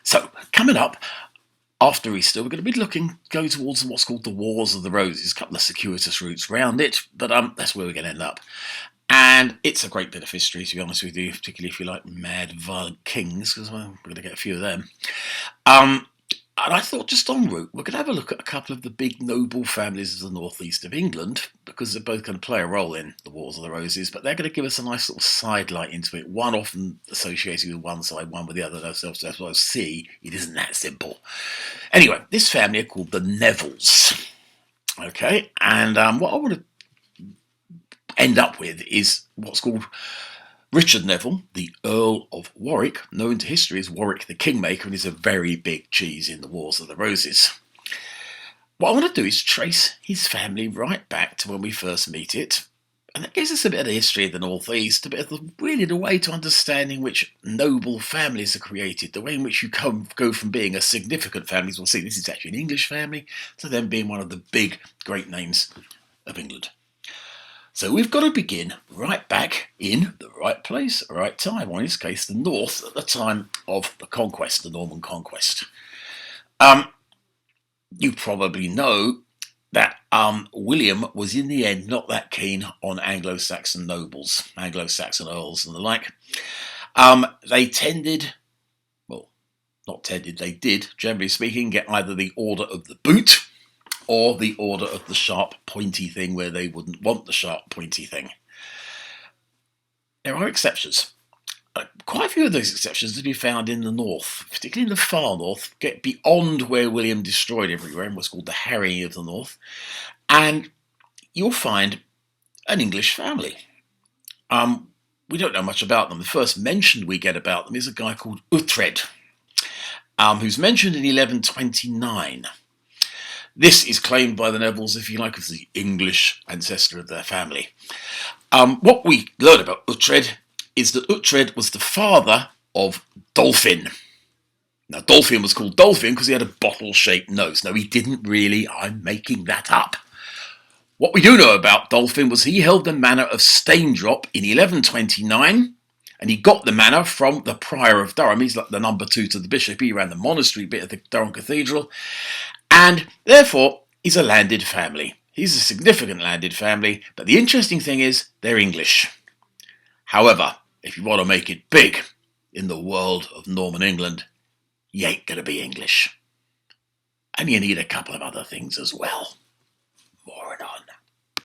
So, coming up after Easter, we're going to be going towards what's called the Wars of the Roses, a couple of circuitous routes round it, but that's where we're going to end up. And it's a great bit of history, to be honest with you, particularly if you like mad, violent kings, because we're going to get a few of them. And I thought, just en route, we're going to have a look at a couple of the big noble families of the northeast of England, because they're both going to play a role in the Wars of the Roses, but they're going to give us a nice little sidelight into it. One often associated with one side, one with the other. So we'll see, it isn't that simple. Anyway, this family are called the Nevilles. Okay, and what I want to end up with is what's called Richard Neville, the Earl of Warwick, known to history as Warwick the Kingmaker, and is a very big cheese in the Wars of the Roses. What I want to do is trace his family right back to when we first meet it, and that gives us a bit of the history of the North East, a bit of the way to understanding which noble families are created, the way in which you go from being a significant family, as we'll see, this is actually an English family, to then being one of the big, great names of England. So we've got to begin right back in the right place, right time, or in this case, the north, at the time of the conquest, the Norman conquest. You probably know that William was in the end not that keen on Anglo-Saxon nobles, Anglo-Saxon earls and the like. They did, generally speaking, get either the Order of the Boot, or the Order of the Sharp Pointy Thing, where they wouldn't want the sharp pointy thing. There are exceptions. Quite a few of those exceptions to be found in the north, particularly in the far north, get beyond where William destroyed everywhere in what's called the harrying of the north, and you'll find an English family. We don't know much about them. The first mention we get about them is a guy called Uhtred, who's mentioned in 1129. This is claimed by the Nevilles, if you like, as the English ancestor of their family. What we learn about Uhtred is that Uhtred was the father of Dolphin. Now, Dolphin was called Dolphin because he had a bottle-shaped nose. No, he didn't really. I'm making that up. What we do know about Dolphin was he held the manor of Staindrop in 1129, and he got the manor from the Prior of Durham. He's like the number 2 to the bishop. He ran the monastery bit of the Durham Cathedral. And therefore, he's a landed family. He's a significant landed family, but the interesting thing is they're English. However, if you want to make it big in the world of Norman England, you ain't going to be English. And you need a couple of other things as well. More in our